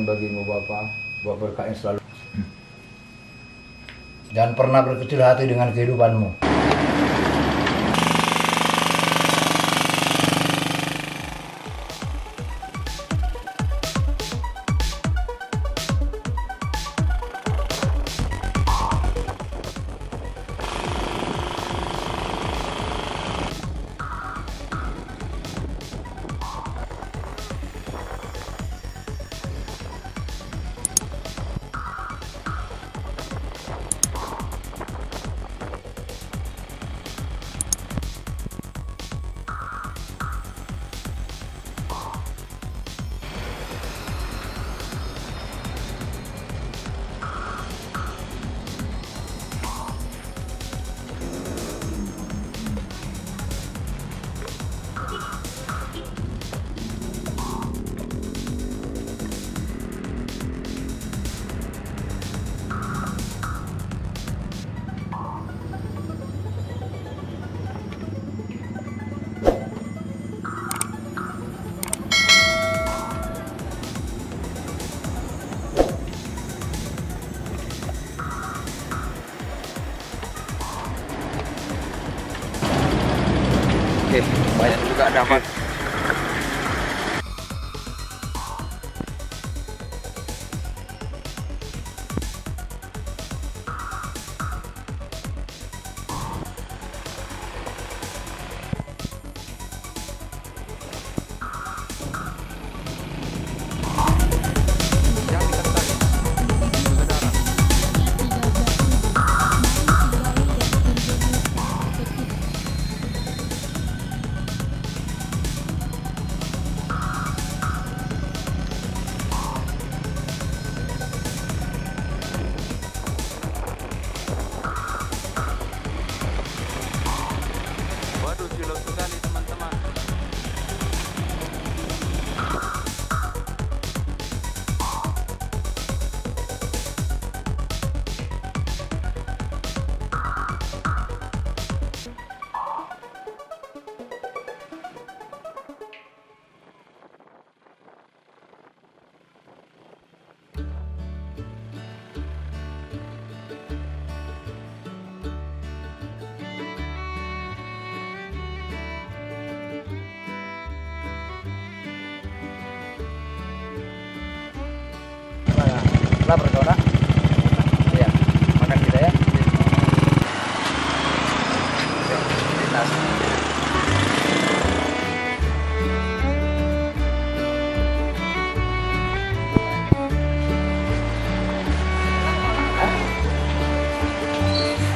kemuliaan bagimu Bapa, buat berkah yang selalu. Jangan pernah berkecil hati dengan kehidupanmu. Oke, banyak juga dapat. Waduh, silau sekali teman-teman. Lapar kau nak? Iya, makan kita ya.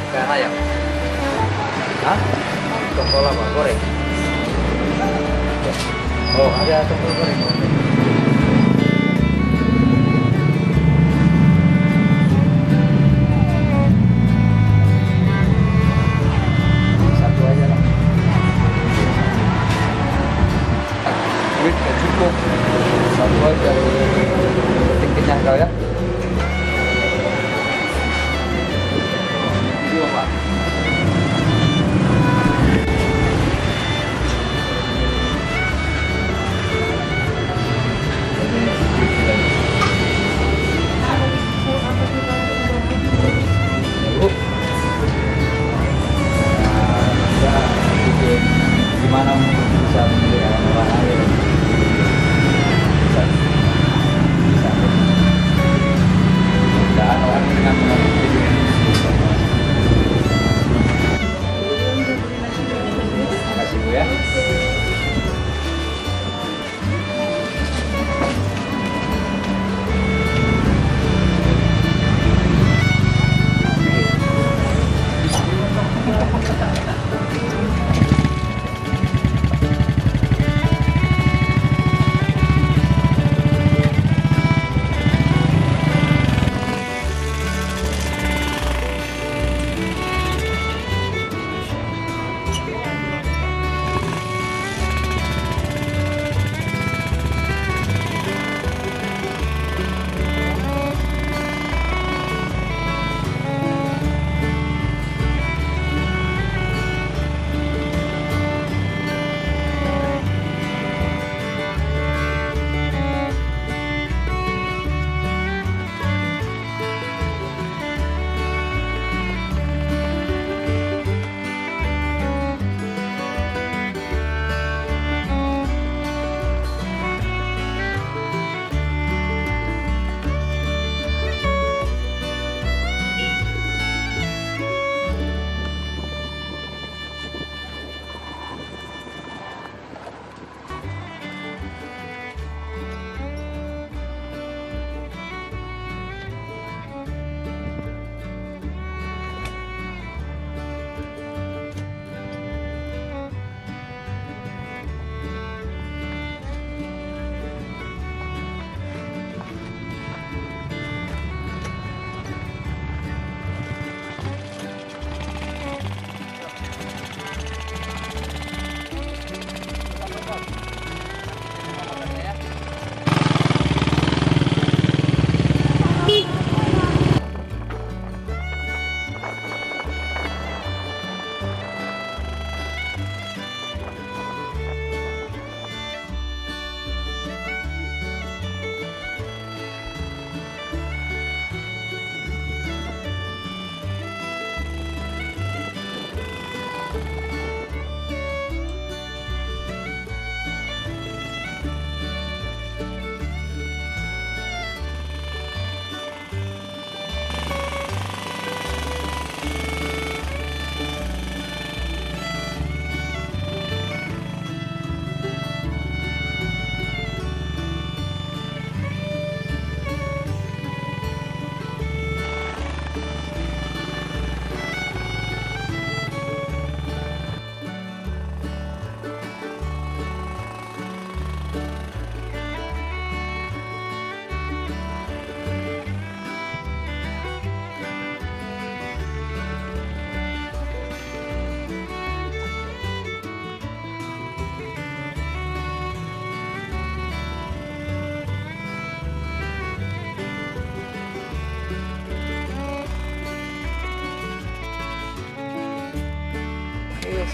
Ikan ayam. Hah? Tongkol apa? Goreng? Oh, ada tongkol goreng. Gak cukup. Satu aja. Penting kenyang kau ya. Dua Pak.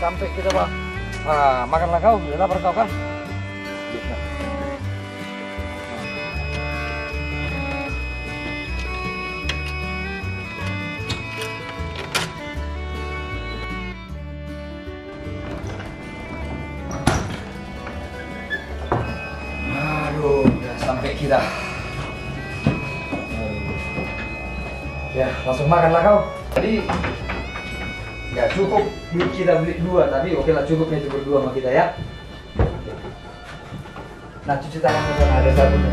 sampai kita bang. Makanlah kau, udah lapar kau kan? Aduh, udah sampai kita. Ya, langsung makanlah kau. Tadi nggak cukup duit kita beli 2, tapi oke lah cukup nih berdua sama kita ya. Nah, cuci tangan di sana ada sabun.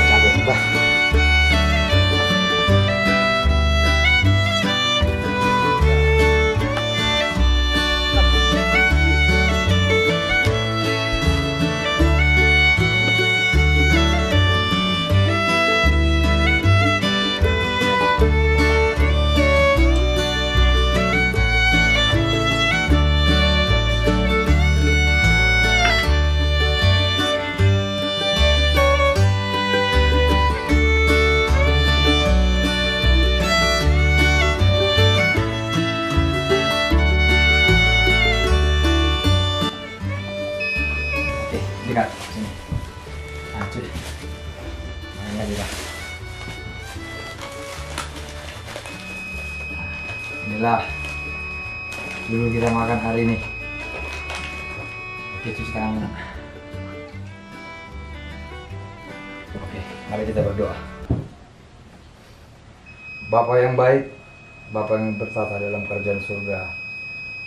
Capek juga. Dekat sini. Cuci. Mana dia? Inilah dulu kita makan hari ini. Oke, cuci tangan. Oke, mari kita berdoa. Bapa yang baik, Bapa yang bertata dalam kerajaan surga,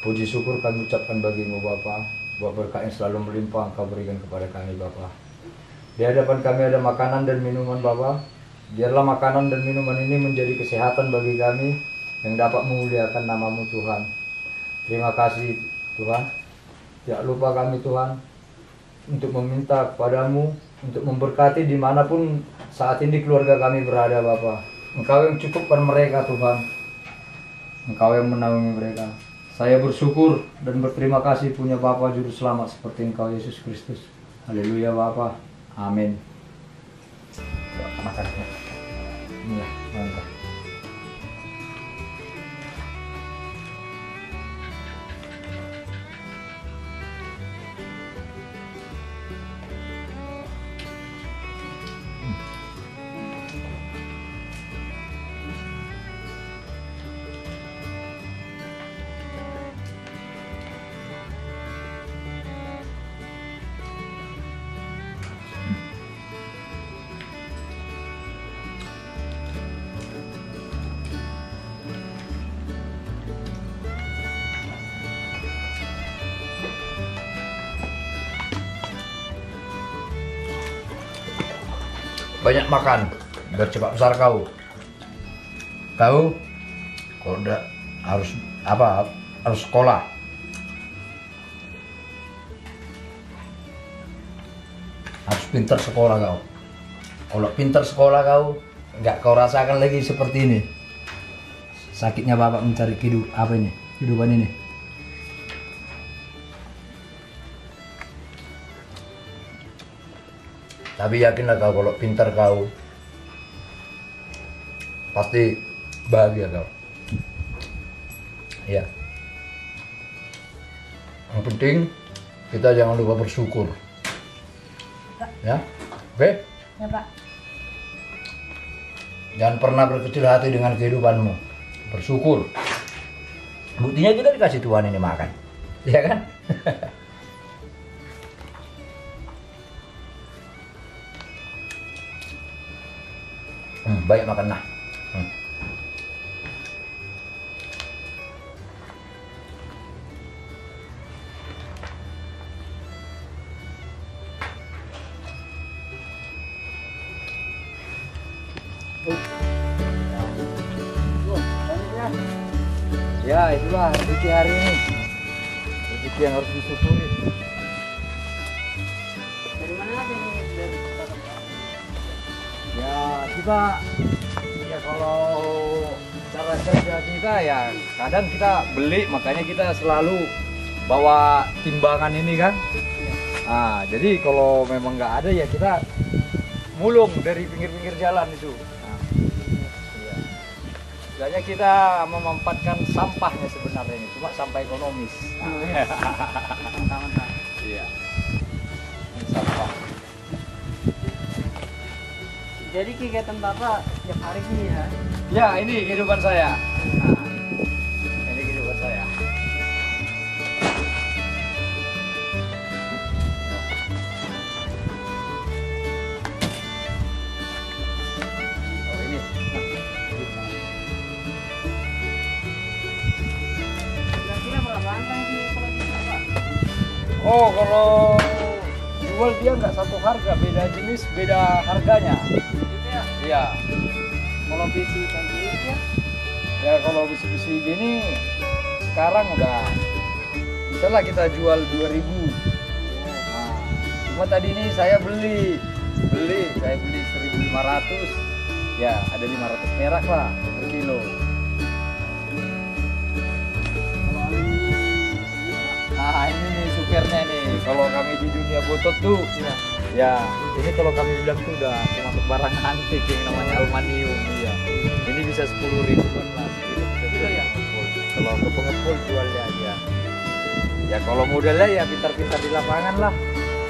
puji syukur kami ucapkan bagimu Bapa, buat berkat yang selalu melimpah Engkau berikan kepada kami Bapa. Di hadapan kami ada makanan dan minuman Bapa. Biarlah makanan dan minuman ini menjadi kesehatan bagi kami yang dapat memuliakan nama-Mu Tuhan. Terima kasih Tuhan. Tidak lupa kami Tuhan untuk meminta kepadamu untuk memberkati dimanapun saat ini keluarga kami berada Bapa. Engkau yang cukupkan mereka Tuhan. Engkau yang menaungi mereka. Saya bersyukur dan berterima kasih punya Bapa Juru Selamat seperti Engkau Yesus Kristus. Haleluya Bapa. Amin. Makan. Inilah, mantap. Banyak makan biar cepat besar kau. Kau kalau udah harus apa? Harus sekolah. Harus pintar sekolah kau. Kalau pintar sekolah kau, nggak kau rasakan lagi seperti ini. Sakitnya bapak mencari kehidupan ini. Tapi yakinlah kau kalau pintar kau pasti bahagia kau. Ya. Yang penting kita jangan lupa bersyukur. Ya, oke? Ya Pak. Jangan pernah berkecil hati dengan kehidupanmu. Bersyukur. Buktinya kita dikasih Tuhan ini makan, ya kan? Baik makan nah. Ya itulah rezeki hari ini, rezeki yang harus disyukuri. Dari mana aja nih? Dari Ya kita, ya kalau cara kerja kita ya kadang kita beli, makanya kita selalu bawa timbangan ini kan. Nah jadi kalau memang nggak ada ya kita mulung dari pinggir-pinggir jalan itu. Nah, iya. Sebenarnya kita memanfaatkan sampahnya sebenarnya ini, cuma sampah ekonomis. Mantap. Iya. Ini sampah. Jadi kegiatan Bapak tiap hari ini ya? Ya, ini kehidupan saya. Nah, ini kehidupan saya. Oh, ini. Kira-kira berapa angka sih kalau bisa Pak? Oh, kalau jual dia nggak satu harga, beda jenis, beda harganya. Gitu ya? Iya. Kalau besi kayak gini ya? Ya kalau besi-besi gini sekarang udah bisa lah kita jual 2.000. Nah, cuma tadi ini saya beli 1.500. Ya, ada 500 perak lah per kilo. Kalau aluminium ini Pak? Nah, ini nih supirnya nih. Kalau kami di dunia botot tuh, Iya. ya ini kalau kami bilang tuh udah termasuk barang antik yang namanya aluminium. Iya. Ini bisa 10.000-an lah. Kilo ya? Kalau ke pengepul jualnya aja. Ya kalau modelnya ya pintar-pintar di lapangan lah.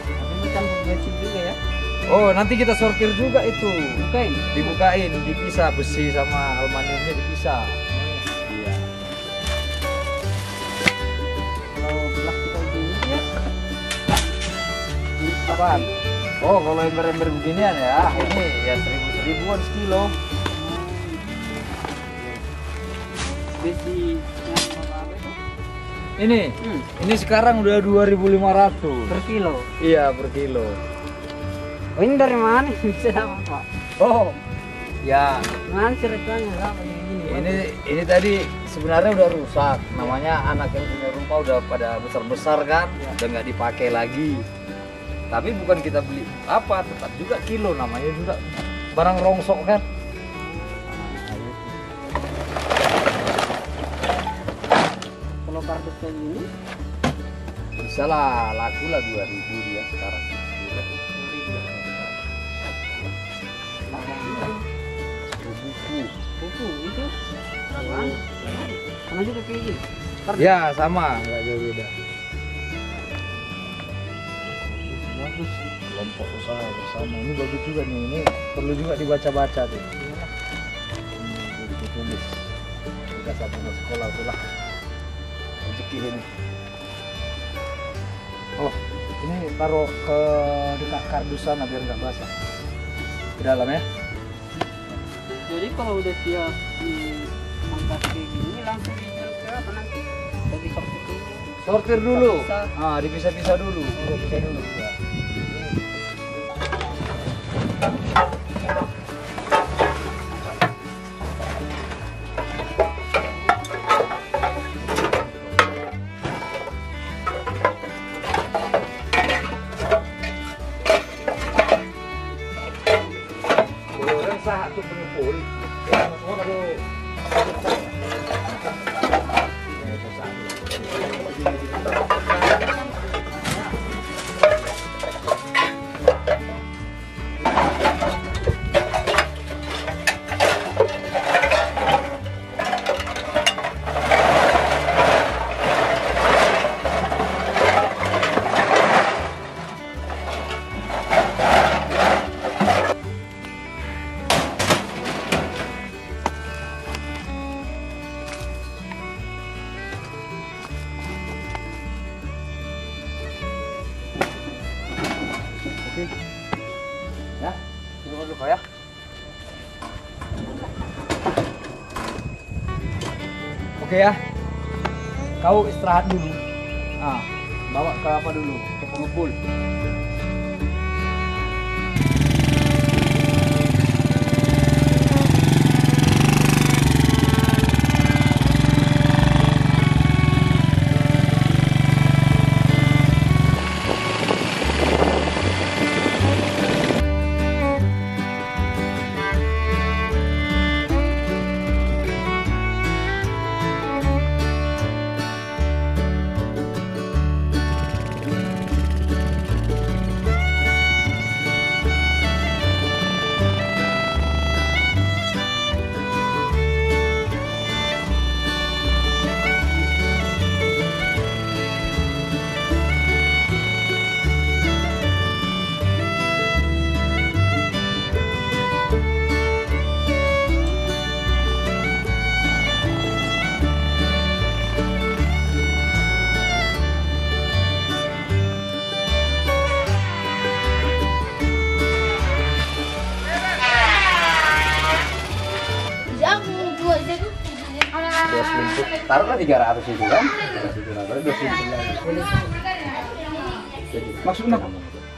Tapi ini campur besi juga ya? Oh, nanti kita sortir juga itu. Bukain? Dibukain, dipisah besi sama aluminiumnya dipisah. Iya. Kalau plastik kayak gini ya? Apaan? Oh, kalau ember-ember beginian ya, ini ya 1.000-1.000-an sekilo. Besi yang apa itu? Ini sekarang udah 2.500. Per kilo. Iya, per kilo. Oh ini dari mana bisa dapat Pak? Oh, ya Mana ceritanya dapat yang gini? ini tadi sebenarnya udah rusak. Namanya anak yang punya rumah udah pada besar-besar kan, udah nggak dipakai lagi. Tapi bukan kita beli apa, tetap juga kilo, namanya juga barang rongsok kan. Kalau kardus kayak gini? Bisa lah, laku lah 2.000 dia sekarang. Buku itu apaan? Sama juga kayak gini. Ya sama, nggak jauh beda. Bagus, kelompok usaha bersama. Ini bagus juga nih, ini perlu juga dibaca-baca tuh. Ditulis. Kita satu sekolah itulah. Rezeki ini. Oh, ini taruh ke dekat kardus sana biar nggak basah. Ke dalam ya. Jadi kalau udah siap diangkat kayak gini langsung dijual ke apa nanti? Dari sortir dulu. Sortir dulu. Dipisah. Ah, dipisah-pisah dulu. Dipisah dulu. Ya. Orang satu pengepul, ya semua kalau Oke. Ya, dulu dulu ya. Oke ya. Kau istirahat dulu. Ah, bawa ke apa dulu? Ke pengepul. taruhlah 300 itu kan. Berarti 200 lagi. Maksudnya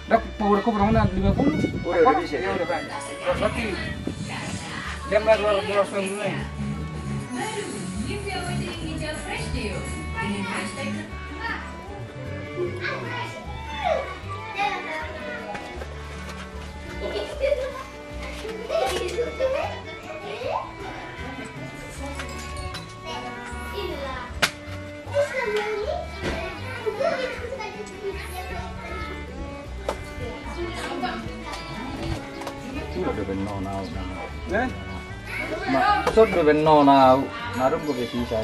dak power ko berapa 50? Udah bisa. Ya udah banyak. Terus lagi dia mulai keluar semua. Udah benar now. Nah, Maksud udah benar now. Naruh gue bisa.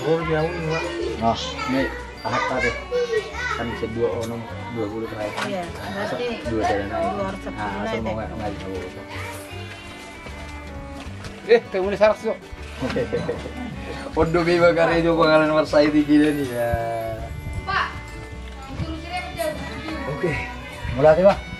oh jauh ini, Pak. Nah, ini ahad tarik. Kan bisa 2 onom 20 terakhir. Iya, berarti 2 dari naik. 210 Nah, asal naik mau deh. nggak tahu. Kayak mulai sarak sih. Untuk biba kare itu pengalaman Marsai di gila nih ya. Oke, mulai Pak.